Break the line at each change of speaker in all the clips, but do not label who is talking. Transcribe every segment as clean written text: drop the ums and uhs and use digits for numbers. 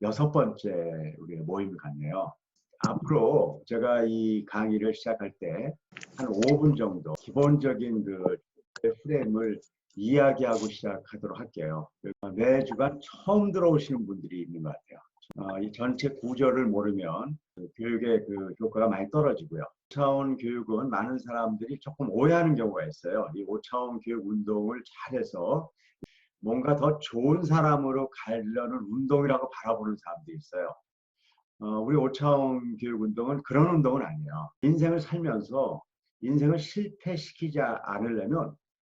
여섯 번째 우리 모임을 갖네요. 앞으로 제가 이 강의를 시작할 때 한 5분 정도 기본적인 그 프레임을 이야기하고 시작하도록 할게요. 매주간 처음 들어오시는 분들이 있는 것 같아요. 이 전체 구조를 모르면 그 교육의 그 효과가 많이 떨어지고요. 5차원 교육은 많은 사람들이 조금 오해하는 경우가 있어요. 이 5차원 교육 운동을 잘해서 뭔가 더 좋은 사람으로 가려는 운동이라고 바라보는 사람들이 있어요. 우리 오차원 교육 운동은 그런 운동은 아니에요. 인생을 살면서 인생을 실패시키지 않으려면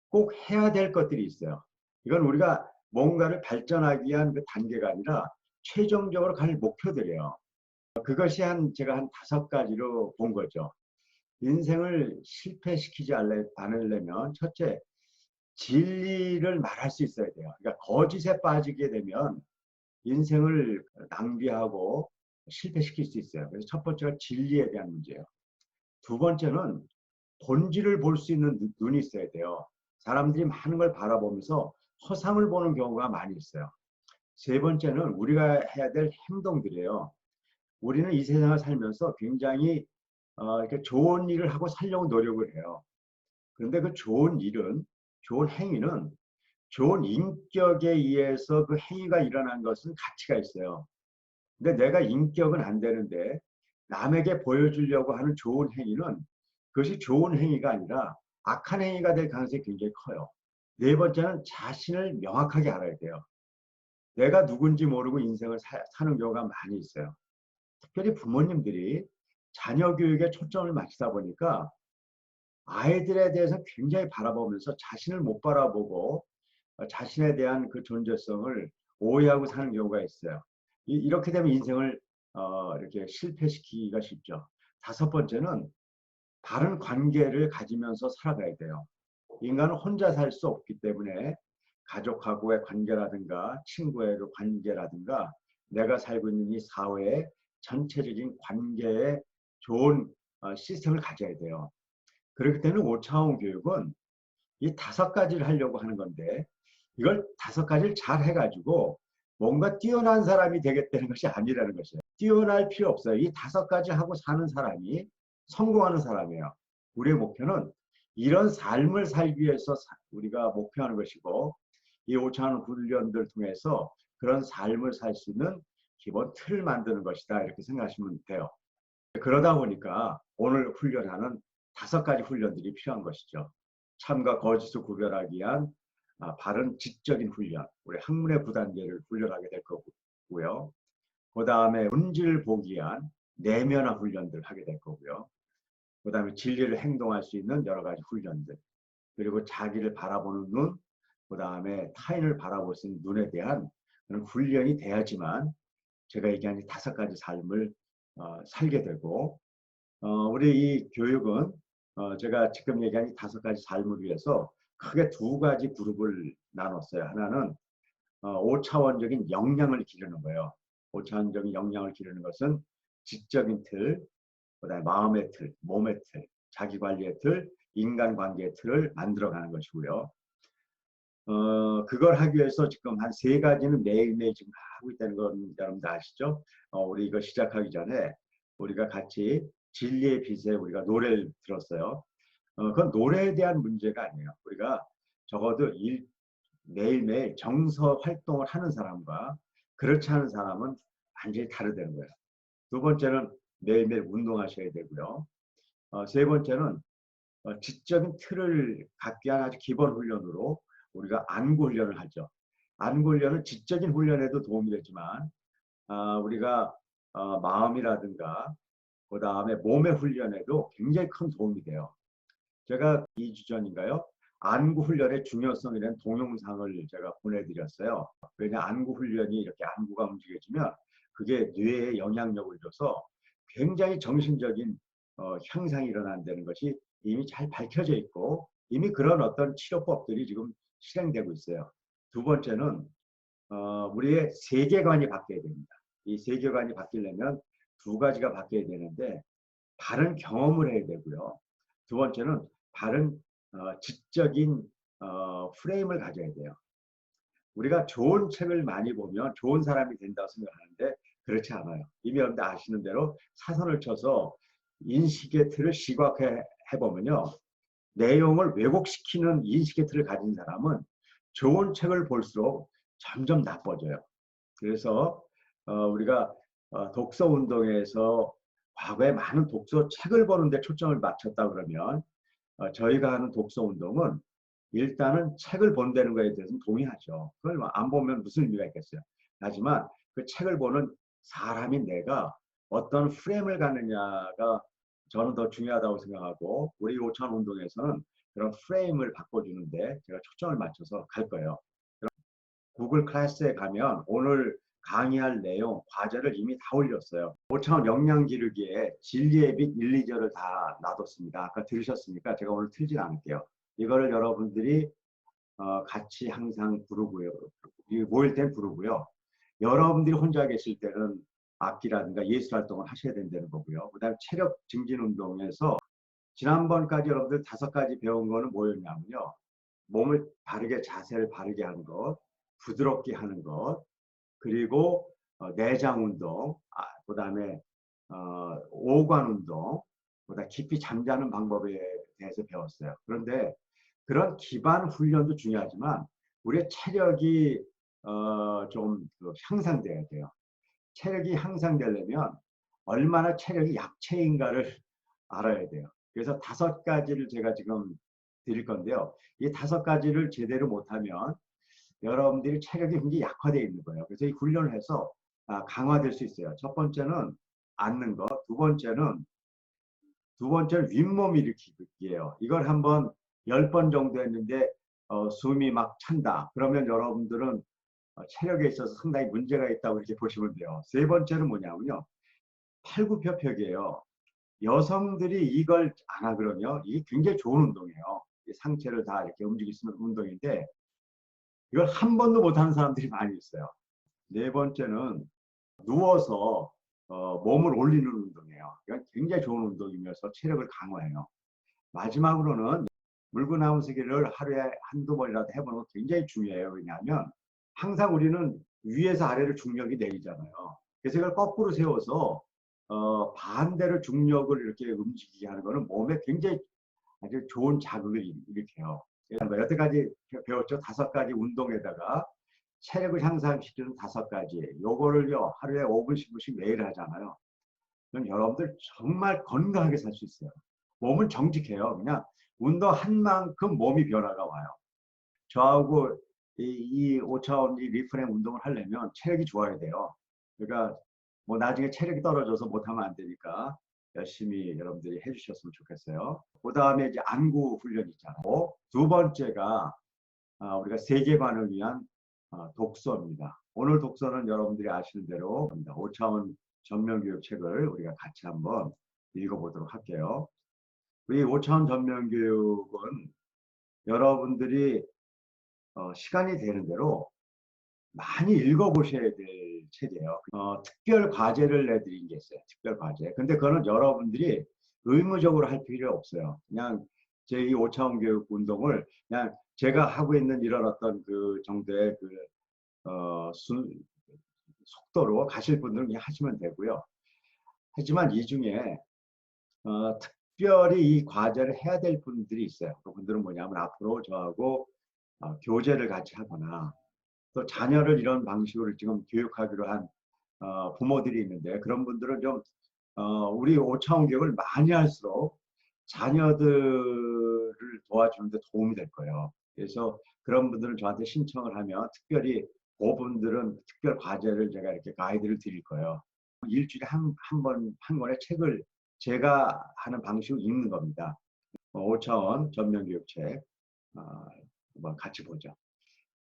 꼭 해야 될 것들이 있어요. 이건 우리가 뭔가를 발전하기 위한 그 단계가 아니라 최종적으로 갈 목표들이에요. 그것이 제가 한 다섯 가지로 본 거죠. 인생을 실패시키지 않으려면 첫째, 진리를 말할 수 있어야 돼요. 그러니까 거짓에 빠지게 되면 인생을 낭비하고 실패시킬 수 있어요. 그래서 첫 번째가 진리에 대한 문제예요. 두 번째는 본질을 볼 수 있는 눈이 있어야 돼요. 사람들이 많은 걸 바라보면서 허상을 보는 경우가 많이 있어요. 세 번째는 우리가 해야 될 행동들이에요. 우리는 이 세상을 살면서 굉장히 이렇게 좋은 일을 하고 살려고 노력을 해요. 그런데 그 좋은 일은, 좋은 행위는 좋은 인격에 의해서 그 행위가 일어난 것은 가치가 있어요. 근데 내가 인격은 안 되는데 남에게 보여주려고 하는 좋은 행위는 그것이 좋은 행위가 아니라 악한 행위가 될 가능성이 굉장히 커요. 네 번째는 자신을 명확하게 알아야 돼요. 내가 누군지 모르고 인생을 사는 경우가 많이 있어요. 특별히 부모님들이 자녀 교육에 초점을 맞추다 보니까 아이들에 대해서 굉장히 바라보면서 자신을 못 바라보고 자신에 대한 그 존재성을 오해하고 사는 경우가 있어요. 이렇게 되면 인생을 이렇게 실패시키기가 쉽죠. 다섯 번째는 바른 관계를 가지면서 살아가야 돼요. 인간은 혼자 살 수 없기 때문에 가족하고의 관계라든가 친구의 관계라든가 내가 살고 있는 이 사회의 전체적인 관계에 좋은 시스템을 가져야 돼요. 그렇기 때문에 5차원 교육은 이 다섯 가지를 하려고 하는 건데 이걸 다섯 가지를 잘 해가지고 뭔가 뛰어난 사람이 되겠다는 것이 아니라는 것이에요. 뛰어날 필요 없어요. 이 다섯 가지 하고 사는 사람이 성공하는 사람이에요. 우리의 목표는 이런 삶을 살기 위해서 우리가 목표하는 것이고 이 5차원 훈련들 통해서 그런 삶을 살 수 있는 기본 틀을 만드는 것이다. 이렇게 생각하시면 돼요. 그러다 보니까 오늘 훈련하는 다섯 가지 훈련들이 필요한 것이죠. 참과 거짓을 구별하기 위한 바른 지적인 훈련, 우리 학문의 구단계를 훈련하게 될 거고요. 그 다음에 본질을 보기 위한 내면화 훈련들 하게 될 거고요. 그 다음에 진리를 행동할 수 있는 여러 가지 훈련들, 그리고 자기를 바라보는 눈, 그 다음에 타인을 바라볼 수 있는 눈에 대한 그런 훈련이 돼야지만 제가 얘기한 이 다섯 가지 삶을 살게 되고 우리 이 교육은 제가 지금 얘기한 이 다섯 가지 삶을 위해서 크게 두 가지 그룹을 나눴어요. 하나는 5차원적인 역량을 기르는 거예요. 5차원적인 역량을 기르는 것은 지적인 틀, 그다음에 마음의 틀, 몸의 틀, 자기관리의 틀, 인간관계의 틀을 만들어가는 것이고요. 그걸 하기 위해서 지금 한 세 가지는 매일매일 지금 하고 있다는 건 여러분들 아시죠? 우리 이거 시작하기 전에 우리가 같이 진리의 빛에 우리가 노래를 들었어요. 그건 노래에 대한 문제가 아니에요. 우리가 적어도 매일매일 정서 활동을 하는 사람과 그렇지 않은 사람은 완전히 다르다는 거예요. 두 번째는 매일매일 운동하셔야 되고요. 세 번째는 지적인 틀을 갖기 위한 아주 기본 훈련으로 우리가 안구 훈련을 하죠. 안구 훈련은 지적인 훈련에도 도움이 되지만 우리가 마음이라든가 그 다음에 몸의 훈련에도 굉장히 큰 도움이 돼요. 제가 2주 전인가요? 안구 훈련의 중요성에 대한 동영상을 제가 보내드렸어요. 왜냐 안구 훈련이 이렇게 안구가 움직여지면 그게 뇌에 영향력을 줘서 굉장히 정신적인 향상이 일어난다는 것이 이미 잘 밝혀져 있고 이미 그런 어떤 치료법들이 지금 실행되고 있어요. 두 번째는 우리의 세계관이 바뀌어야 됩니다. 이 세계관이 바뀌려면 두 가지가 바뀌어야 되는데 바른 경험을 해야 되고요. 두 번째는 바른 지적인 프레임을 가져야 돼요. 우리가 좋은 책을 많이 보면 좋은 사람이 된다고 생각하는데 그렇지 않아요. 이미 여러분들 아시는 대로 사선을 쳐서 인식의 틀을 시각화해 보면요. 내용을 왜곡시키는 인식의 틀을 가진 사람은 좋은 책을 볼수록 점점 나빠져요. 그래서 우리가 독서 운동에서 과거에 많은 독서 책을 보는데 초점을 맞췄다 그러면 저희가 하는 독서 운동은 일단은 책을 본다는 거에 대해서는 동의하죠. 그걸 안 보면 무슨 의미가 있겠어요. 하지만 그 책을 보는 사람이 내가 어떤 프레임을 갖느냐가 저는 더 중요하다고 생각하고 우리 오천 운동에서는 그런 프레임을 바꿔주는데 제가 초점을 맞춰서 갈 거예요. 구글 클래스에 가면 오늘 강의할 내용, 과제를 이미 다 올렸어요. 5차원 역량 기르기에 진리의 빛 1, 2절을 다 놔뒀습니다. 아까 들으셨으니까 제가 오늘 틀진 않을게요. 이거를 여러분들이 같이 항상 부르고요. 모일 땐 부르고요. 여러분들이 혼자 계실 때는 악기라든가 예술 활동을 하셔야 된다는 거고요. 그 다음에 체력 증진 운동에서 지난번까지 여러분들 5가지 배운 거는 뭐였냐면요. 몸을 바르게 자세를 바르게 하는 것, 부드럽게 하는 것, 그리고 내장 운동, 그다음에 오관 운동, 보다 깊이 잠자는 방법에 대해서 배웠어요. 그런데 그런 기반 훈련도 중요하지만 우리의 체력이 좀 향상돼야 돼요. 체력이 향상되려면 얼마나 체력이 약체인가를 알아야 돼요. 그래서 5가지를 제가 지금 드릴 건데요. 이 5가지를 제대로 못하면 여러분들이 체력이 굉장히 약화되어 있는 거예요. 그래서 이 훈련을 해서 강화될 수 있어요. 첫 번째는 앉는 것, 두 번째는 윗몸 일으키기예요. 이걸 한번 10번 정도 했는데 숨이 막 찬다. 그러면 여러분들은 체력에 있어서 상당히 문제가 있다고 이렇게 보시면 돼요. 세 번째는 뭐냐면요. 팔굽혀펴기예요. 여성들이 이걸 안 하거든요. 이게 굉장히 좋은 운동이에요. 상체를 다 이렇게 움직일 수 있는 운동인데 이걸 한 번도 못하는 사람들이 많이 있어요. 네 번째는 누워서 몸을 올리는 운동이에요. 이건 굉장히 좋은 운동이면서 체력을 강화해요. 마지막으로는 물구나무서기를 하루에 한두 번이라도 해보는 거 굉장히 중요해요. 왜냐하면 항상 우리는 위에서 아래로 중력이 내리잖아요. 그래서 이걸 거꾸로 세워서 반대로 중력을 이렇게 움직이게 하는 거는 몸에 굉장히 아주 좋은 자극을 일으켜요. 여태까지 배웠죠. 5가지 운동에다가 체력을 향상시키는 5가지. 요거를요 하루에 5분, 10분씩 매일 하잖아요. 그럼 여러분들 정말 건강하게 살 수 있어요. 몸은 정직해요. 그냥 운동한 만큼 몸이 변화가 와요. 저하고 이 5차원 이 리프레임 운동을 하려면 체력이 좋아야 돼요. 그러니까 뭐 나중에 체력이 떨어져서 못하면 안 되니까 열심히 여러분들이 해주셨으면 좋겠어요. 그 다음에 이제 안구 훈련 있잖아요. 두 번째가 우리가 세계관을 위한 독서입니다. 오늘 독서는 여러분들이 아시는 대로 5차원 전면교육 책을 우리가 같이 한번 읽어보도록 할게요. 우리 5차원 전면교육은 여러분들이 시간이 되는 대로 많이 읽어보셔야 될 책이에요. 특별 과제를 내드린 게 있어요. 특별 과제. 근데 그거는 여러분들이 의무적으로 할 필요 없어요. 그냥 제 이 5차원 교육 운동을 그냥 제가 하고 있는 이런 어떤 그 정도의 속도로 가실 분들은 그냥 하시면 되고요. 하지만 이 중에 특별히 이 과제를 해야 될 분들이 있어요. 그분들은 뭐냐면 앞으로 저하고 교제를 같이 하거나 또 자녀를 이런 방식으로 지금 교육하기로 한 부모들이 있는데 그런 분들은 좀 우리 5차원 교육을 많이 할수록 자녀들을 도와주는데 도움이 될 거예요. 그래서 그런 분들은 저한테 신청을 하면 특별히 그분들은 특별 과제를 제가 이렇게 가이드를 드릴 거예요. 일주일에 한 권의 책을 제가 하는 방식으로 읽는 겁니다. 5차원 전면교육책 한번 같이 보죠.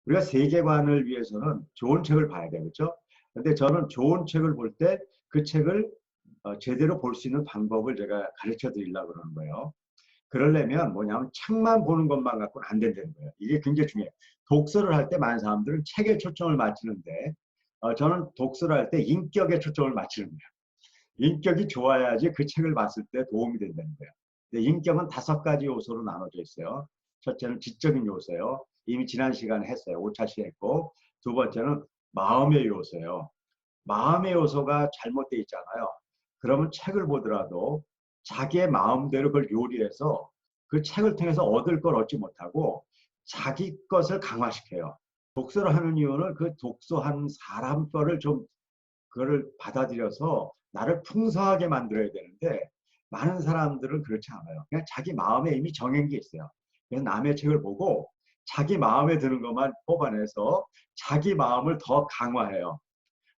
우리가 세계관을 위해서는 좋은 책을 봐야 되겠죠. 근데 저는 좋은 책을 볼 때 그 책을 제대로 볼 수 있는 방법을 제가 가르쳐 드리려고 그러는 거예요. 그러려면 뭐냐면 책만 보는 것만 갖고는 안 된다는 거예요. 이게 굉장히 중요해요. 독서를 할 때 많은 사람들은 책에 초점을 맞추는데 저는 독서를 할 때 인격에 초점을 맞추는 거예요. 인격이 좋아야지 그 책을 봤을 때 도움이 된다는 거예요. 근데 인격은 5가지 요소로 나눠져 있어요. 첫째는 지적인 요소예요. 이미 지난 시간에 했어요. 5차시 했고, 두 번째는 마음의 요소예요. 마음의 요소가 잘못돼 있잖아요. 그러면 책을 보더라도 자기의 마음대로 그걸 요리해서 그 책을 통해서 얻을 걸 얻지 못하고 자기 것을 강화시켜요. 독서를 하는 이유는 그 독서한 사람 거를 좀 그거를 받아들여서 나를 풍성하게 만들어야 되는데 많은 사람들은 그렇지 않아요. 그냥 자기 마음에 이미 정한 게 있어요. 그래서 남의 책을 보고 자기 마음에 드는 것만 뽑아내서 자기 마음을 더 강화해요.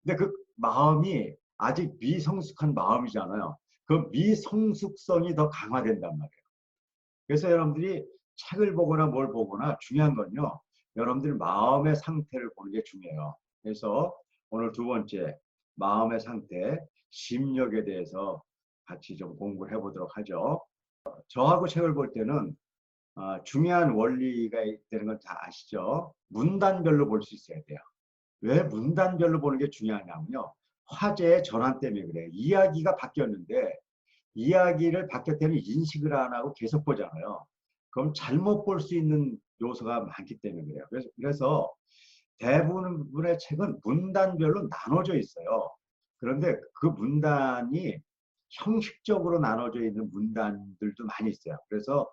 근데 그 마음이 아직 미성숙한 마음이잖아요. 그 미성숙성이 더 강화된단 말이에요. 그래서 여러분들이 책을 보거나 뭘 보거나 중요한 건요. 여러분들 마음의 상태를 보는 게 중요해요. 그래서 오늘 두 번째 마음의 상태, 심력에 대해서 같이 좀 공부를 해보도록 하죠. 저하고 책을 볼 때는 중요한 원리가 있다는 건 다 아시죠? 문단별로 볼 수 있어야 돼요. 왜 문단별로 보는 게 중요하냐면요. 화제의 전환 때문에 그래요. 이야기가 바뀌었는데 이야기를 바뀌었다는 인식을 안 하고 계속 보잖아요. 그럼 잘못 볼 수 있는 요소가 많기 때문에 그래요. 그래서 대부분의 책은 문단별로 나눠져 있어요. 그런데 그 문단이 형식적으로 나눠져 있는 문단들도 많이 있어요. 그래서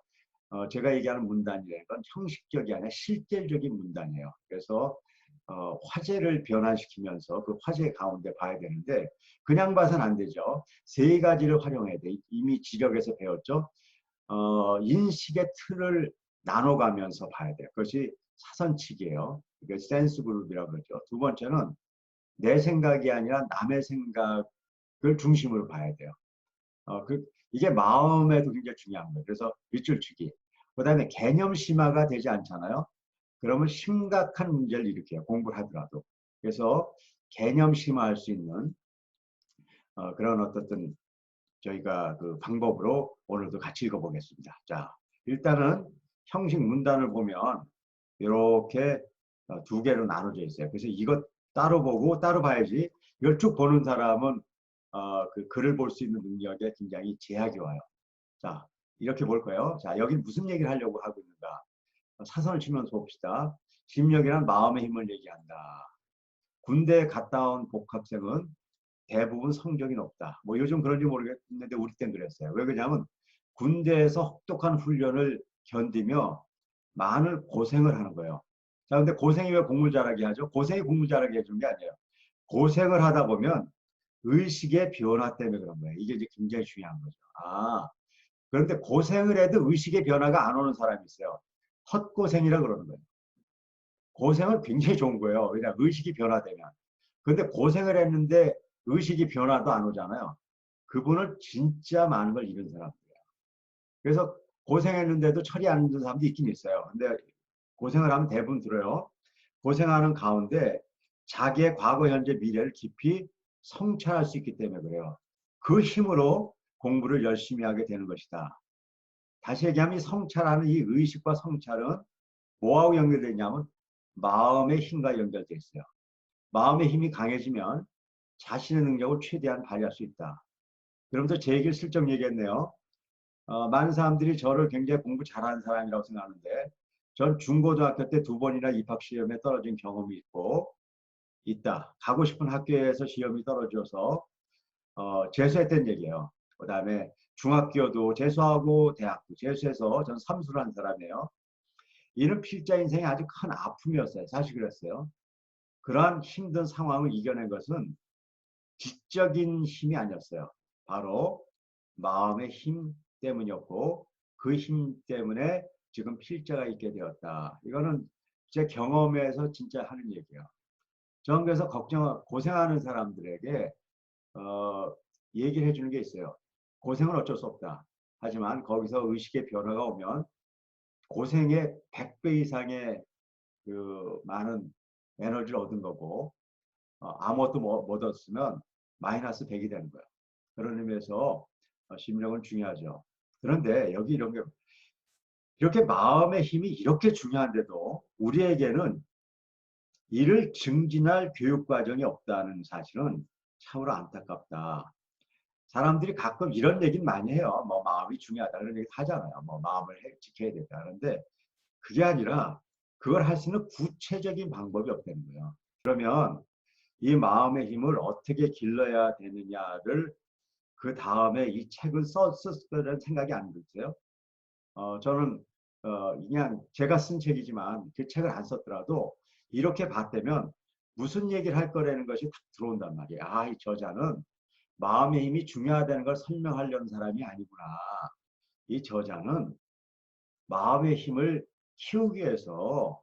제가 얘기하는 문단이라는 건 형식적이 아니라 실질적인 문단이에요. 그래서 화제를 변환시키면서 그 화제 가운데 봐야 되는데 그냥 봐서는 안 되죠. 세 가지를 활용해야 돼. 이미 지력에서 배웠죠. 인식의 틀을 나눠가면서 봐야 돼요. 그것이 사선치기예요. 이게 센스 그룹이라고 그러죠. 두 번째는 내 생각이 아니라 남의 생각을 중심으로 봐야 돼요. 이게 마음에도 굉장히 중요한 거예요. 그래서 밑줄 치기. 그 다음에 개념 심화가 되지 않잖아요. 그러면 심각한 문제를 일으켜요. 공부를 하더라도. 그래서 개념 심화할 수 있는 그런 어떤 저희가 그 방법으로 오늘도 같이 읽어보겠습니다. 자, 일단은 형식 문단을 보면 이렇게 두 개로 나눠져 있어요. 그래서 이것 따로 보고 따로 봐야지 이걸 쭉 보는 사람은 그 글을 볼 수 있는 능력에 굉장히 제약이 와요. 자, 이렇게 볼 거예요. 자, 여기 무슨 얘기를 하려고 하고 있는가? 사선을 치면서 봅시다. 심력이란 마음의 힘을 얘기한다. 군대에 갔다 온 복학생은 대부분 성적이 높다. 뭐 요즘 그런지 모르겠는데 우리 땐 그랬어요. 왜 그러냐면 군대에서 혹독한 훈련을 견디며 많은 고생을 하는 거예요. 자, 근데 고생이 왜 공부 잘하게 하죠? 고생이 공부 잘하게 해주는 게 아니에요. 고생을 하다 보면 의식의 변화 때문에 그런 거예요. 이게 이제 굉장히 중요한 거죠. 그런데 고생을 해도 의식의 변화가 안 오는 사람이 있어요. 헛고생이라 그러는 거예요. 고생은 굉장히 좋은 거예요. 왜냐 의식이 변화되면. 그런데 고생을 했는데 의식이 변화도 안 오잖아요. 그분은 진짜 많은 걸 잃은 사람이에요. 그래서 고생했는데도 처리 안 되는 사람도 있긴 있어요. 근데 고생을 하면 대부분 들어요. 고생하는 가운데 자기의 과거, 현재, 미래를 깊이 성찰할 수 있기 때문에 그래요. 그 힘으로 공부를 열심히 하게 되는 것이다. 다시 얘기하면 성찰하는 이 의식과 성찰은 뭐하고 연결되어 있냐면 마음의 힘과 연결되어 있어요. 마음의 힘이 강해지면 자신의 능력을 최대한 발휘할 수 있다. 여러분들 제 얘기를 슬쩍 얘기했네요. 많은 사람들이 저를 굉장히 공부 잘하는 사람이라고 생각하는데 전 중고등학교 때 두 번이나 입학시험에 떨어진 경험이 있다. 가고 싶은 학교에서 시험이 떨어져서 재수했던 얘기예요. 그 다음에 중학교도 재수하고 대학도 재수해서 전 삼수를 한 사람이에요. 이는 필자 인생의 아주 큰 아픔이었어요. 사실 그랬어요. 그러한 힘든 상황을 이겨낸 것은 지적인 힘이 아니었어요. 바로 마음의 힘 때문이었고 그 힘 때문에 지금 필자가 있게 되었다. 이거는 제 경험에서 진짜 하는 얘기예요. 저는 그래서 고생하는 사람들에게 얘기를 해주는 게 있어요. 고생은 어쩔 수 없다. 하지만 거기서 의식의 변화가 오면 고생의 100배 이상의 그 많은 에너지를 얻은 거고 아무것도 못 얻었으면 마이너스 100이 되는 거예요. 그런 의미에서 심력은 중요하죠. 그런데 여기 이렇게 마음의 힘이 이렇게 중요한데도 우리에게는 이를 증진할 교육 과정이 없다는 사실은 참으로 안타깝다. 사람들이 가끔 이런 얘기는 많이 해요. 뭐 마음이 중요하다 그런 얘기 하잖아요. 뭐 마음을 지켜야 된다. 그런데 그게 아니라 그걸 할 수 있는 구체적인 방법이 없다는 거예요. 그러면 이 마음의 힘을 어떻게 길러야 되느냐를 그 다음에 이 책을 썼을 거라는 생각이 안 들었어요. 저는 그냥 제가 쓴 책이지만 그 책을 안 썼더라도 이렇게 봤다면 무슨 얘기를 할 거라는 것이 딱 들어온단 말이에요. 아, 이 저자는 마음의 힘이 중요하다는 걸 설명하려는 사람이 아니구나. 이 저자는 마음의 힘을 키우기 위해서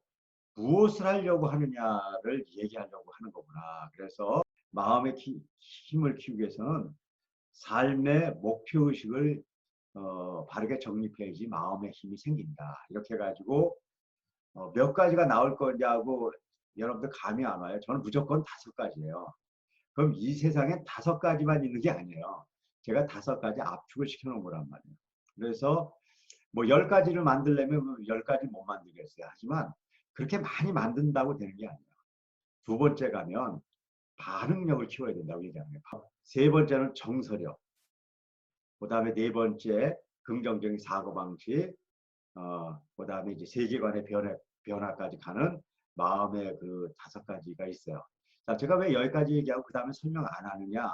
무엇을 하려고 하느냐를 얘기하려고 하는 거구나. 그래서 마음의 힘을 키우기 위해서는 삶의 목표의식을 바르게 정립해야지 마음의 힘이 생긴다. 이렇게 해가지고 몇 가지가 나올 거냐고 여러분들 감이 안 와요. 저는 무조건 5가지예요. 그럼 이 세상에 5가지만 있는 게 아니에요. 제가 5가지 압축을 시켜놓은 거란 말이에요. 그래서 뭐 10가지를 만들려면 10가지 못 만들겠어요. 하지만 그렇게 많이 만든다고 되는 게 아니에요. 두 번째 가면 반응력을 키워야 된다고 얘기합니다. 세 번째는 정서력. 그 다음에 네 번째 긍정적인 사고방식. 그 다음에 이제 세계관의 변화까지 가는 마음의 그 5가지가 있어요. 자, 제가 왜 10가지 얘기하고 그 다음에 설명 안 하느냐?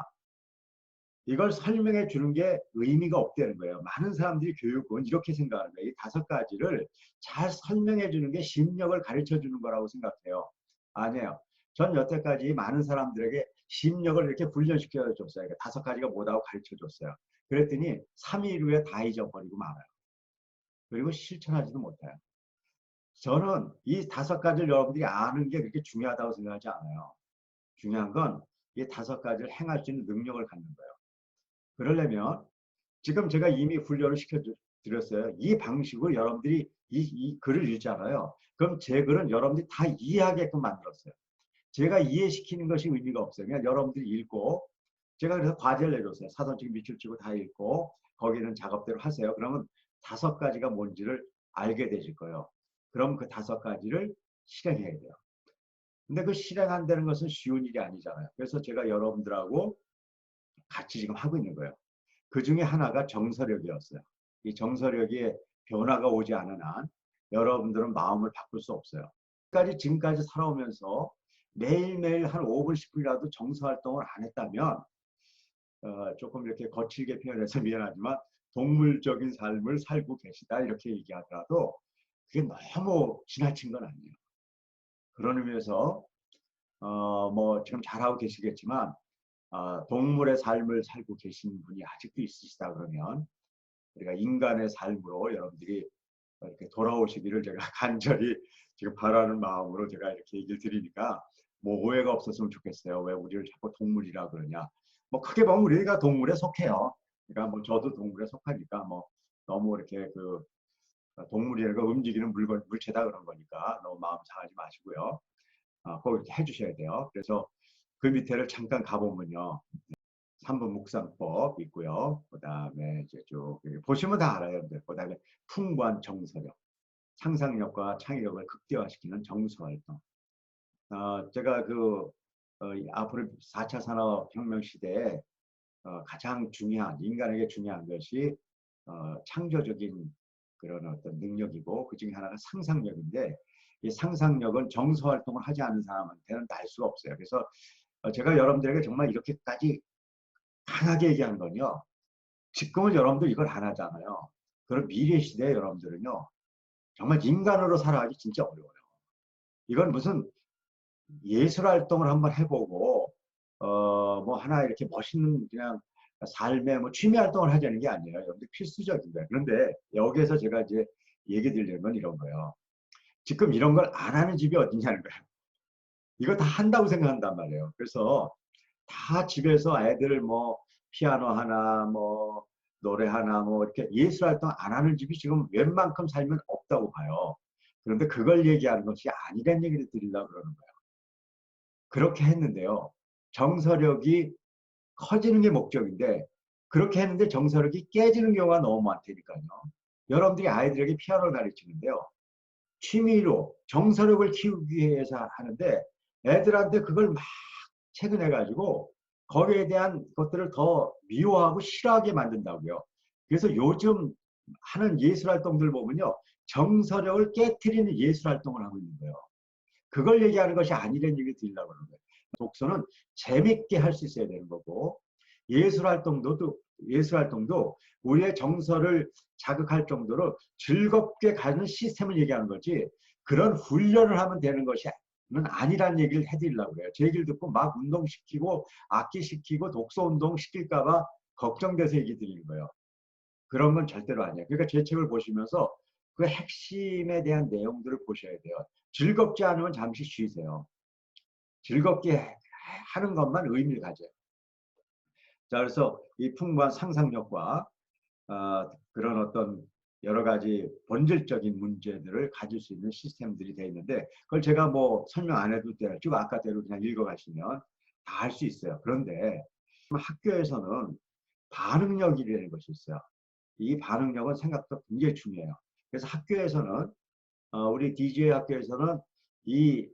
이걸 설명해 주는 게 의미가 없다는 거예요. 많은 사람들이 교육은 이렇게 생각하는 거예요. 이 5가지를 잘 설명해 주는 게 심력을 가르쳐 주는 거라고 생각해요. 아니에요. 전 여태까지 많은 사람들에게 심력을 이렇게 훈련시켜 줬어요. 그러니까 5가지가 뭐라고 가르쳐 줬어요. 그랬더니 3일 후에 다 잊어버리고 말아요. 그리고 실천하지도 못해요. 저는 이 5가지를 여러분들이 아는 게 그렇게 중요하다고 생각하지 않아요. 중요한 건 이 5가지를 행할 수 있는 능력을 갖는 거예요. 그러려면 지금 제가 이미 훈련을 시켜드렸어요. 이 방식으로 여러분들이 이 글을 읽잖아요. 그럼 제 글은 여러분들이 다 이해하게끔 만들었어요. 제가 이해시키는 것이 의미가 없어요. 그냥 여러분들이 읽고 제가 그래서 과제를 내줬어요. 사선치고 밑줄치고 다 읽고 거기는 작업대로 하세요. 그러면 5가지가 뭔지를 알게 되실 거예요. 그럼 그 5가지를 실행해야 돼요. 근데 그 실행한다는 것은 쉬운 일이 아니잖아요. 그래서 제가 여러분들하고 같이 지금 하고 있는 거예요. 그 중에 하나가 정서력이었어요. 이 정서력에 변화가 오지 않은 한 여러분들은 마음을 바꿀 수 없어요. 지금까지 살아오면서 매일매일 한 5분, 10분이라도 정서활동을 안 했다면 조금 이렇게 거칠게 표현해서 미안하지만 동물적인 삶을 살고 계시다 이렇게 얘기하더라도 그게 너무 지나친 건 아니에요. 그런 의미에서 뭐 지금 잘하고 계시겠지만 동물의 삶을 살고 계신 분이 아직도 있으시다 그러면 우리가 인간의 삶으로 여러분들이 이렇게 돌아오시기를 제가 간절히 지금 바라는 마음으로 제가 이렇게 얘기를 드리니까 뭐 오해가 없었으면 좋겠어요. 왜 우리를 자꾸 동물이라 그러냐. 뭐 크게 보면 우리가 동물에 속해요. 그러니까 뭐 저도 동물에 속하니까 뭐 너무 이렇게 그 동물이라는 거 움직이는 물체다 그런 거니까 너무 마음 상하지 마시고요. 꼭 이렇게 해주셔야 돼요. 그래서 그 밑에를 잠깐 가보면요. 3분 묵상법 있고요. 그 다음에 이제 쭉 보시면 다 알아요. 그 다음에 풍부한 정서력, 상상력과 창의력을 극대화시키는 정서활동. 제가 앞으로 4차 산업혁명 시대에 가장 중요한, 인간에게 중요한 것이 창조적인 그런 어떤 능력이고 그 중에 하나가 상상력인데 이 상상력은 정서활동을 하지 않는 사람한테는 날 수가 없어요. 그래서 제가 여러분들에게 정말 이렇게까지 강하게 얘기하는 건요. 지금은 여러분들 이걸 안 하잖아요. 그럼 미래 시대에 여러분들은요. 정말 인간으로 살아가기 진짜 어려워요. 이건 무슨 예술 활동을 한번 해보고 뭐 하나 이렇게 멋있는 그냥 삶의 뭐 취미 활동을 하자는 게 아니에요. 여러분들 필수적인 거예요. 그런데 여기에서 제가 이제 얘기 드리는 건 이런 거예요. 지금 이런 걸 안 하는 집이 어디냐는 거예요. 이거 다 한다고 생각한단 말이에요. 그래서 다 집에서 애들 뭐 피아노 하나 뭐 노래 하나 뭐 이렇게 예술 활동 안 하는 집이 지금 웬만큼 살면 없다고 봐요. 그런데 그걸 얘기하는 것이 아니란 얘기를 드리려고 그러는 거예요. 그렇게 했는데요. 정서력이 커지는 게 목적인데 그렇게 했는데 정서력이 깨지는 경우가 너무 많다니까요. 여러분들이 아이들에게 피아노를 가르치는데요. 취미로 정서력을 키우기 위해서 하는데 애들한테 그걸 막 체근해가지고 거기에 대한 것들을 더 미워하고 싫어하게 만든다고요. 그래서 요즘 하는 예술 활동들 보면요. 정서력을 깨트리는 예술 활동을 하고 있는 거예요. 그걸 얘기하는 것이 아니라는 얘기 드리려고 하는 거예요. 독서는 재밌게 할 수 있어야 되는 거고, 예술 활동도 우리의 정서를 자극할 정도로 즐겁게 가는 시스템을 얘기하는 거지, 그런 훈련을 하면 되는 것이 아니란 얘기를 해드리려고 그래요. 제 얘기를 듣고 막 운동시키고 악기시키고 독서운동 시킬까봐 걱정돼서 얘기 드리는 거예요. 그런 건 절대로 아니에요. 그러니까 제 책을 보시면서 그 핵심에 대한 내용들을 보셔야 돼요. 즐겁지 않으면 잠시 쉬세요. 즐겁게 하는 것만 의미를 가져요. 자, 그래서 이 풍부한 상상력과 그런 어떤 여러 가지 본질적인 문제들을 가질 수 있는 시스템들이 되어 있는데, 그걸 제가 뭐 설명 안 해도 돼요. 쭉 아까대로 그냥 읽어가시면 다 할 수 있어요. 그런데 학교에서는 반응력이라는 것이 있어요. 이 반응력은 생각보다 굉장히 중요해요. 그래서 학교에서는 우리 DJ 학교에서는 이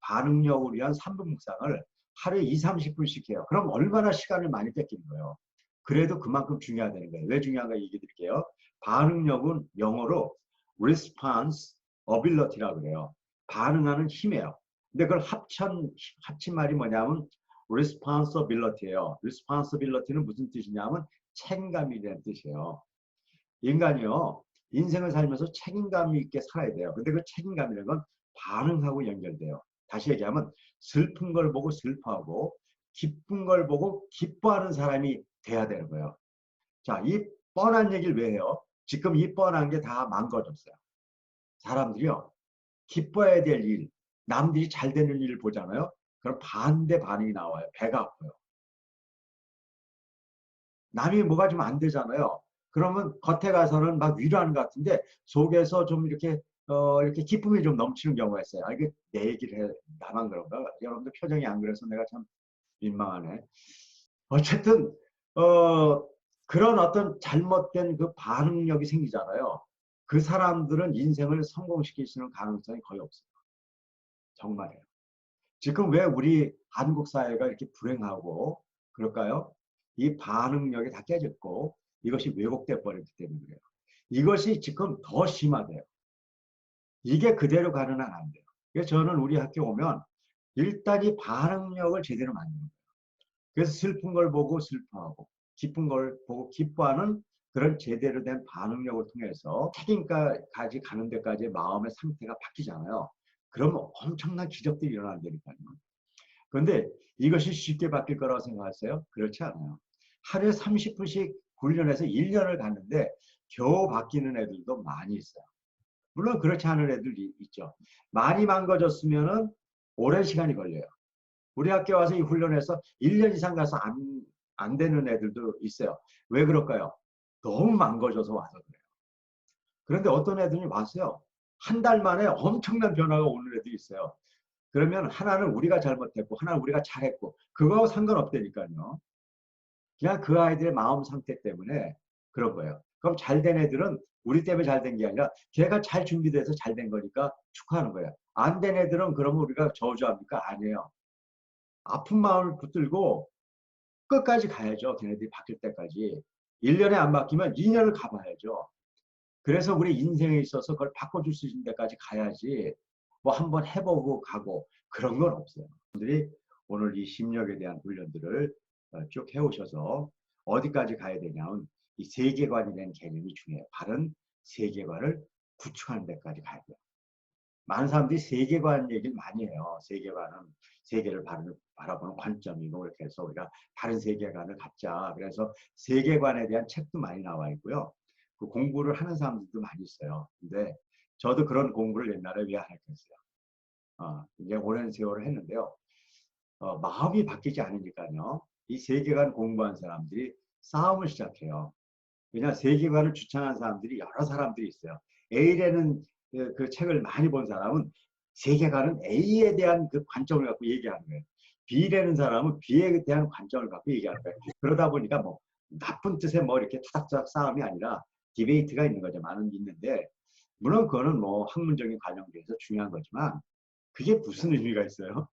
반응력을 위한 3분 묵상을 하루에 2, 30분씩 해요. 그럼 얼마나 시간을 많이 뺏기는 거예요. 그래도 그만큼 중요하다는 거예요. 왜 중요한가 얘기 드릴게요. 반응력은 영어로 response ability라고 그래요. 반응하는 힘이에요. 근데 그걸 합친 말이 뭐냐면 responsibility예요. responsibility는 무슨 뜻이냐면 책임감이라는 뜻이에요. 인간이요, 인생을 살면서 책임감 있게 살아야 돼요. 근데 그 책임감이라는 건 반응하고 연결돼요. 다시 얘기하면 슬픈 걸 보고 슬퍼하고 기쁜 걸 보고 기뻐하는 사람이 돼야 되는 거예요. 자, 이 뻔한 얘기를 왜 해요? 지금 이 뻔한 게 다 망가졌어요. 사람들이요, 기뻐해야 될 일, 남들이 잘 되는 일을 보잖아요. 그럼 반대 반응이 나와요. 배가 아파요. 남이 뭐가 좀 안 되잖아요. 그러면 겉에 가서는 막 위로하는 것 같은데 속에서 좀 이렇게 기쁨이 좀 넘치는 경우가 있어요. 아, 이게 내 얘기를 해. 나만 그런가? 여러분들 표정이 안 그래서 내가 참 민망하네. 어쨌든 그런 어떤 잘못된 그 반응력이 생기잖아요. 그 사람들은 인생을 성공시킬 수 있는 가능성이 거의 없어요. 정말이에요. 지금 왜 우리 한국 사회가 이렇게 불행하고 그럴까요? 이 반응력이 다 깨졌고 이것이 왜곡돼 버렸기 때문에 그래요. 이것이 지금 더 심하대요. 이게 그대로 가는 한 안 돼요. 그래서 저는 우리 학교 오면 일단 이 반응력을 제대로 만드는 거예요. 그래서 슬픈 걸 보고 슬퍼하고 기쁜 걸 보고 기뻐하는 그런 제대로 된 반응력을 통해서 책임까지 가는 데까지 마음의 상태가 바뀌잖아요. 그러면 엄청난 기적들이 일어난다니까요. 그런데 이것이 쉽게 바뀔 거라고 생각하세요? 그렇지 않아요. 하루에 30분씩 훈련해서 1년을 갔는데 겨우 바뀌는 애들도 많이 있어요. 물론 그렇지 않은 애들이 있죠. 많이 망가졌으면 오랜 시간이 걸려요. 우리 학교 와서 이 훈련해서 1년 이상 가서 안 되는 애들도 있어요. 왜 그럴까요? 너무 망가져서 와서 그래요. 그런데 어떤 애들이 왔어요. 한 달 만에 엄청난 변화가 오는 애들이 있어요. 그러면 하나는 우리가 잘못했고 하나는 우리가 잘했고 그거하고 상관없다니까요. 그냥 그 아이들의 마음 상태 때문에 그런 거예요. 그럼 잘된 애들은 우리 때문에 잘된 게 아니라 걔가 잘 준비돼서 잘된 거니까 축하하는 거예요. 안 된 애들은 그러면 우리가 저주합니까? 아니에요. 아픈 마음을 붙들고 끝까지 가야죠. 걔네들이 바뀔 때까지. 1년에 안 바뀌면 2년을 가봐야죠. 그래서 우리 인생에 있어서 그걸 바꿔줄 수 있는 데까지 가야지 뭐 한번 해보고 가고 그런 건 없어요. 분들이 오늘 이 심리학에 대한 훈련들을 쭉 해오셔서 어디까지 가야 되냐면 이 세계관이라는 개념이 중요해요. 바른 세계관을 구축하는 데까지 가야 돼요. 많은 사람들이 세계관 얘기를 많이 해요. 세계관은 세계를 바라보는 관점이고 이렇게 해서 우리가 다른 세계관을 갖자. 그래서 세계관에 대한 책도 많이 나와 있고요. 그 공부를 하는 사람들도 많이 있어요. 근데 저도 그런 공부를 옛날에 왜 안 했겠어요. 이제 오랜 세월을 했는데요. 마음이 바뀌지 않으니까요. 이 세계관 공부한 사람들이 싸움을 시작해요. 왜냐 세계관을 주창한 사람들이 여러 사람들이 있어요. A라는 그 책을 많이 본 사람은 세계관은 A에 대한 그 관점을 갖고 얘기하는 거예요. B라는 사람은 B에 대한 관점을 갖고 얘기하는 거예요. 그러다 보니까 뭐 나쁜 뜻의 뭐 이렇게 타닥타닥 싸움이 아니라 디베이트가 있는 거죠. 많은 게 있는데 물론 그거는 뭐 학문적인 관념에서 중요한 거지만 그게 무슨 의미가 있어요?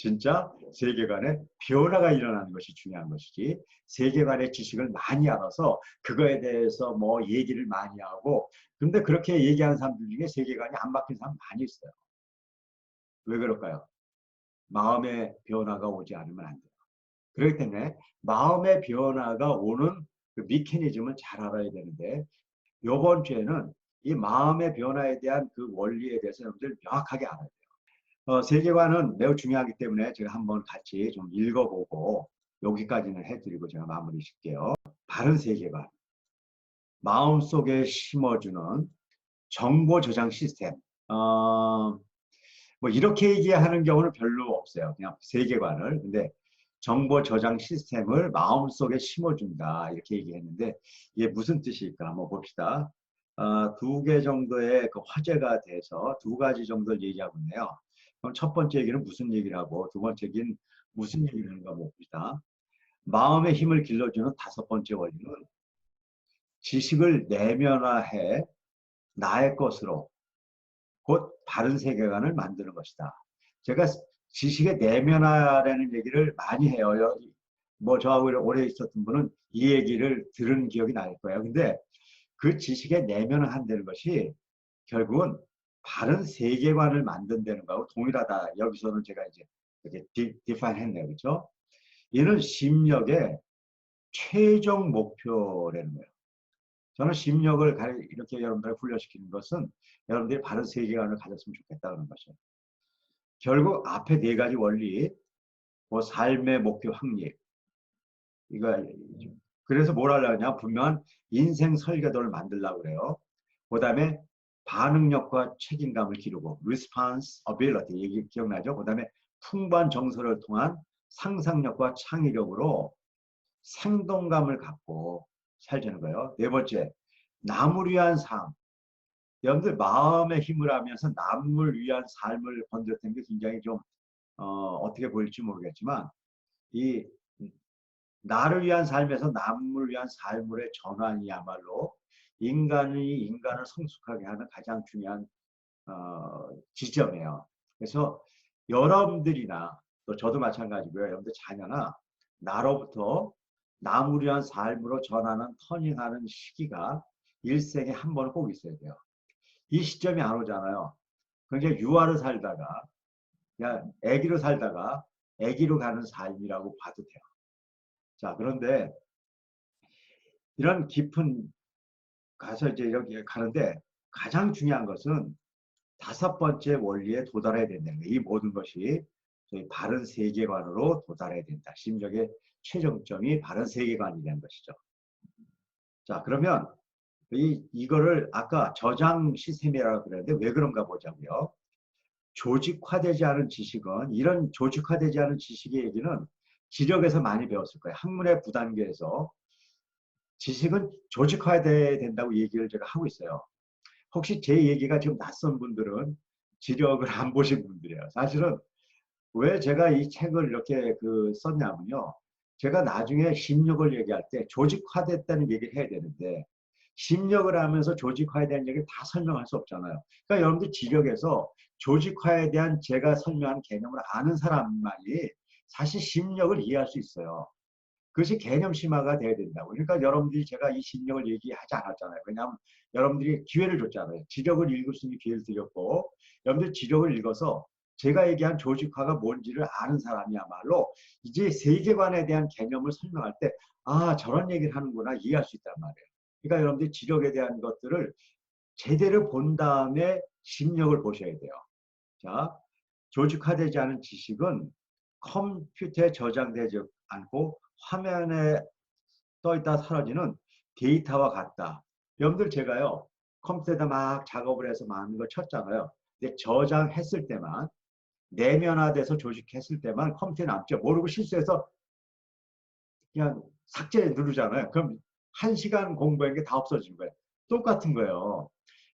진짜 세계관에 변화가 일어나는 것이 중요한 것이지 세계관의 지식을 많이 알아서 그거에 대해서 뭐 얘기를 많이 하고 근데 그렇게 얘기하는 사람들 중에 세계관이 안 바뀐 사람 많이 있어요. 왜 그럴까요? 마음의 변화가 오지 않으면 안 돼요. 그렇기 때문에 마음의 변화가 오는 그 미케니즘을 잘 알아야 되는데 이번 주에는 이 마음의 변화에 대한 그 원리에 대해서 여러분들 명확하게 알아야 돼요. 세계관은 매우 중요하기 때문에 제가 한번 같이 좀 읽어보고 여기까지는 해드리고 제가 마무리 짓게요. 바른 세계관, 마음속에 심어주는 정보 저장 시스템. 뭐 이렇게 얘기하는 경우는 별로 없어요. 그냥 세계관을. 근데 정보 저장 시스템을 마음속에 심어준다. 이렇게 얘기했는데 이게 무슨 뜻일까? 한번 봅시다. 두 개 정도의 그 화제가 돼서 두 가지 정도를 얘기하고 있네요. 그럼 첫 번째 얘기는 무슨 얘기를 하고 두 번째 얘기는 무슨 얘기를 하는가 봅시다. 마음의 힘을 길러주는 다섯 번째 원리는 지식을 내면화해 나의 것으로 곧 바른 세계관을 만드는 것이다. 제가 지식의 내면화라는 얘기를 많이 해요. 뭐 저하고 오래 있었던 분은 이 얘기를 들은 기억이 날 거예요. 근데 그 지식의 내면화한다는 것이 결국은 바른 세계관을 만든다는 거하고 동일하다. 여기서는 제가 이제 이렇게 디파인 했네요. 그렇죠? 이는 심력의 최종 목표라는 거예요. 저는 심력을 이렇게 여러분들을 훈련시키는 것은 여러분들이 바른 세계관을 가졌으면 좋겠다는 것이에요. 결국 앞에 네 가지 원리, 뭐 삶의 목표 확립, 이거 그래서 뭘 하려냐 분명한 인생 설계도를 만들려고 그래요. 그다음에 반응력과 책임감을 기르고 responsibility 얘기 기억나죠? 그다음에 풍부한 정서를 통한 상상력과 창의력으로 생동감을 갖고 살자는 거예요. 네 번째, 남을 위한 삶. 여러분들 마음의 힘을 하면서 남을 위한 삶을 건졌던 게 굉장히 좀 어떻게 보일지 모르겠지만 이 나를 위한 삶에서 남을 위한 삶의 전환이야말로 인간이 인간을 성숙하게 하는 가장 중요한 지점이에요. 그래서 여러분들이나 또 저도 마찬가지고요. 여러분들 자녀나 나로부터 남을 위한 삶으로 전하는 터닝하는 시기가 일생에 한 번은 꼭 있어야 돼요. 이 시점이 안 오잖아요. 그러니까 유아로 살다가 그냥 아기로 살다가 아기로 가는 삶이라고 봐도 돼요. 자, 그런데 이런 깊은 가서 이제 여기 가는데 가장 중요한 것은 다섯 번째 원리에 도달해야 된다는 거예요. 이 모든 것이 저희 바른 세계관으로 도달해야 된다. 심적의 최종점이 바른 세계관이라는 것이죠. 자, 그러면 이거를 아까 저장 시스템이라고 그랬는데 왜 그런가 보자고요. 조직화되지 않은 지식은 이런 조직화되지 않은 지식의 얘기는 지력에서 많이 배웠을 거예요. 학문의 부단계에서 지식은 조직화돼야 된다고 얘기를 제가 하고 있어요. 혹시 제 얘기가 좀 낯선 분들은 지력을 안 보신 분들이에요. 사실은 왜 제가 이 책을 이렇게 썼냐면요. 제가 나중에 심력을 얘기할 때 조직화됐다는 얘기를 해야 되는데 심력을 하면서 조직화에 대한 얘기를 다 설명할 수 없잖아요. 그러니까 여러분들 지력에서 조직화에 대한 제가 설명한 개념을 아는 사람만이 사실 심력을 이해할 수 있어요. 그것이 개념 심화가 돼야 된다고. 그러니까 여러분들이 제가 이 심력을 얘기하지 않았잖아요. 왜냐하면 여러분들이 기회를 줬잖아요. 지력을 읽을 수 있는 기회를 드렸고 여러분들 지력을 읽어서 제가 얘기한 조직화가 뭔지를 아는 사람이야말로 이제 세계관에 대한 개념을 설명할 때 아, 저런 얘기를 하는구나 이해할 수 있단 말이에요. 그러니까 여러분들이 지력에 대한 것들을 제대로 본 다음에 심력을 보셔야 돼요. 자, 조직화되지 않은 지식은 컴퓨터에 저장되지 않고 화면에 떠 있다 사라지는 데이터와 같다. 여러분들 제가요 컴퓨터에다 막 작업을 해서 많은 걸 쳤잖아요. 근데 저장했을 때만 내면화돼서 조직했을 때만 컴퓨터에 남죠. 모르고 실수해서 그냥 삭제 누르잖아요. 그럼 1시간 공부한 게 다 없어진 거예요. 똑같은 거예요.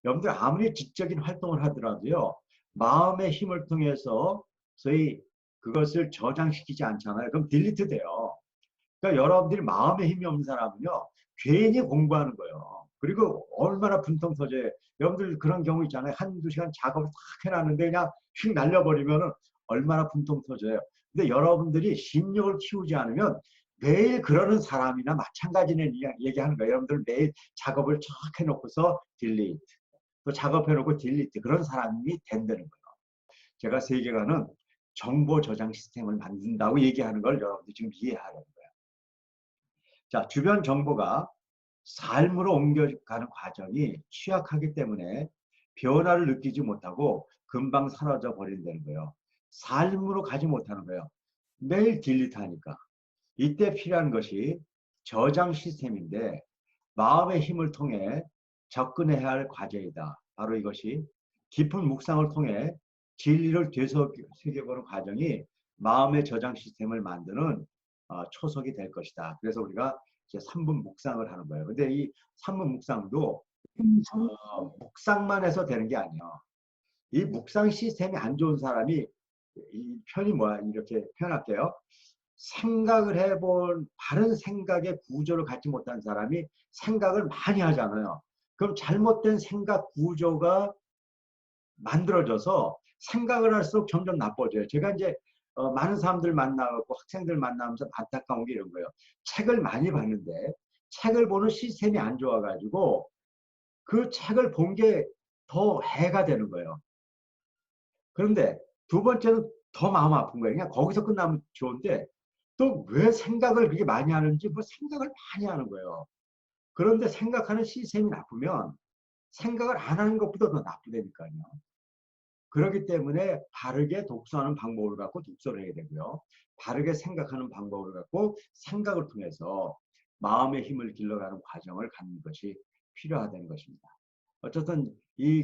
여러분들 아무리 지적인 활동을 하더라도요. 마음의 힘을 통해서 저희 그것을 저장시키지 않잖아요. 그럼 딜리트 돼요. 그러니까 여러분들이 마음의 힘이 없는 사람은요. 괜히 공부하는 거예요. 그리고 얼마나 분통 터져요. 여러분들 그런 경우 있잖아요. 한두 시간 작업을 탁 해놨는데 그냥 휙 날려버리면은 얼마나 분통 터져요. 근데 여러분들이 심력을 키우지 않으면 매일 그러는 사람이나 마찬가지는 얘기하는 거예요. 여러분들 매일 작업을 쫙 해놓고서 딜리트, 또 작업해놓고 딜리트, 그런 사람이 된다는 거예요. 제가 세계관은 정보 저장 시스템을 만든다고 얘기하는 걸 여러분들 지금 이해하려는 거예요. 자, 주변 정보가 삶으로 옮겨가는 과정이 취약하기 때문에 변화를 느끼지 못하고 금방 사라져 버린다는 거예요. 삶으로 가지 못하는 거예요. 매일 딜리트 하니까. 이때 필요한 것이 저장 시스템인데 마음의 힘을 통해 접근해야 할 과제이다. 바로 이것이 깊은 묵상을 통해 진리를 되새겨보는 과정이 마음의 저장 시스템을 만드는 초석이 될 것이다. 그래서 우리가 이제 3분 묵상을 하는 거예요. 근데 이 3분 묵상도 묵상만 해서 되는 게 아니에요. 이 묵상 시스템이 안 좋은 사람이, 이 편이 뭐야, 이렇게 표현할게요. 생각을 해본 바른 생각의 구조를 갖지 못한 사람이 생각을 많이 하잖아요. 그럼 잘못된 생각 구조가 만들어져서 생각을 할수록 점점 나빠져요. 제가 이제 많은 사람들 만나고 학생들 만나면서 안타까운 게 이런 거예요. 책을 많이 봤는데 책을 보는 시스템이 안 좋아가지고 그 책을 본 게 더 해가 되는 거예요. 그런데 두 번째는 더 마음 아픈 거예요. 그냥 거기서 끝나면 좋은데 또 왜 생각을 그렇게 많이 하는지 뭐 생각을 많이 하는 거예요. 그런데 생각하는 시스템이 나쁘면 생각을 안 하는 것보다 더 나쁘다니까요. 그렇기 때문에 바르게 독서하는 방법을 갖고 독서를 해야 되고요. 바르게 생각하는 방법을 갖고 생각을 통해서 마음의 힘을 길러가는 과정을 갖는 것이 필요하다는 것입니다. 어쨌든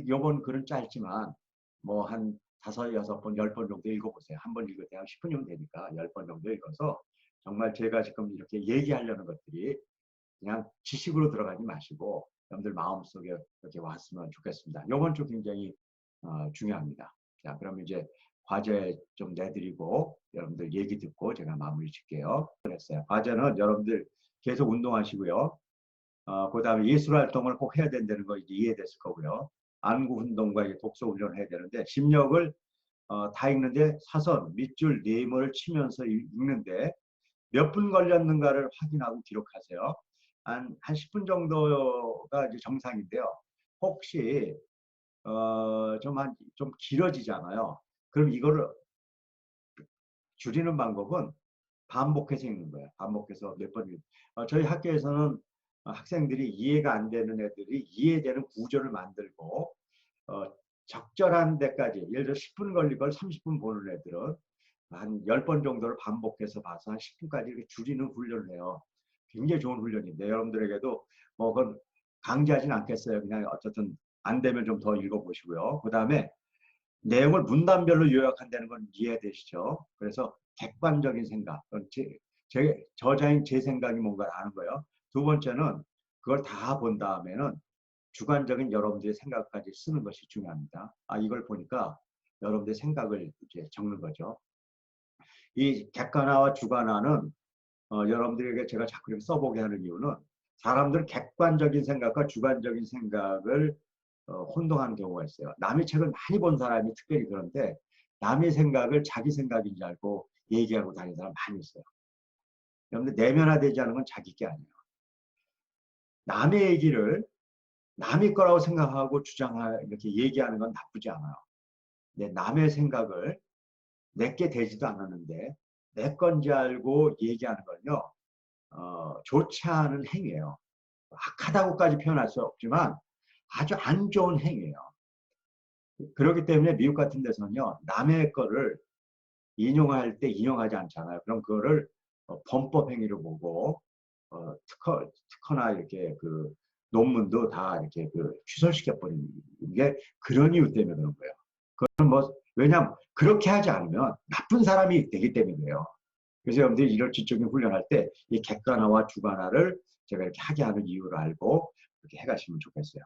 요번 글은 짧지만 뭐 한 5, 6번, 10번 정도 읽어보세요. 한 번 읽을 때 한 10분이면 되니까 10번 정도 읽어서 정말 제가 지금 이렇게 얘기하려는 것들이 그냥 지식으로 들어가지 마시고 여러분들 마음속에 이렇게 왔으면 좋겠습니다. 요번 주 굉장히 중요합니다. 자, 그럼 이제 과제 좀 내드리고 여러분들 얘기 듣고 제가 마무리 짓게요. 그랬어요. 과제는 여러분들 계속 운동하시고요. 그 다음에 예술 활동을 꼭 해야 된다는 거 이제 이해됐을 거고요. 안구 운동과 독서 훈련을 해야 되는데 심력을 다 읽는데 사선, 밑줄, 네모를 치면서 읽는데 몇 분 걸렸는가를 확인하고 기록하세요. 한 10분 정도가 이제 정상인데요. 혹시 좀 길어지잖아요. 그럼 이거를 줄이는 방법은 반복해서 읽는 거예요. 반복해서 몇 번 읽는. 저희 학교에서는 학생들이 이해가 안 되는 애들이 이해되는 구조를 만들고 적절한 데까지, 예를 들어 10분 걸릴 걸 30분 보는 애들은 한 10번 정도를 반복해서 봐서 한 10분까지 이렇게 줄이는 훈련을 해요. 굉장히 좋은 훈련인데 여러분들에게도 뭐 그건 강제하진 않겠어요. 그냥 어쨌든 안 되면 좀 더 읽어보시고요. 그 다음에 내용을 문단별로 요약한다는 건 이해되시죠? 그래서 객관적인 생각, 저자인 제 생각이 뭔가 아는 거예요. 두 번째는 그걸 다 본 다음에는 주관적인 여러분들의 생각까지 쓰는 것이 중요합니다. 이걸 보니까 여러분들의 생각을 이제 적는 거죠. 이 객관화와 주관화는 여러분들에게 제가 자꾸 이렇게 써보게 하는 이유는 사람들은 객관적인 생각과 주관적인 생각을 혼동하는 경우가 있어요. 남의 책을 많이 본 사람이 특별히 그런데 남의 생각을 자기 생각인 줄 알고 얘기하고 다니는 사람 많이 있어요. 여러분들 내면화되지 않은 건 자기 게 아니에요. 남의 얘기를 남의 거라고 생각하고 이렇게 얘기하는 건 나쁘지 않아요. 근데 남의 생각을 내게 되지도 않았는데 내 건지 알고 얘기하는 건요. 좋지 않은 행위예요. 악하다고까지 표현할 수 없지만 아주 안 좋은 행위예요. 그렇기 때문에 미국 같은 데서는요. 남의 거를 인용할 때 인용하지 않잖아요. 그럼 그거를 범법 행위로 보고 특허나 이렇게 그 논문도 다 이렇게 취소시켜 버리는 게 그런 이유 때문에 그런 거예요. 그건 뭐 왜냐하면 그렇게 하지 않으면 나쁜 사람이 되기 때문이에요. 그래서 여러분들이 이런 지적인 훈련할 때 이 객관화와 주관화를 제가 이렇게 하게 하는 이유를 알고 이렇게 해가시면 좋겠어요.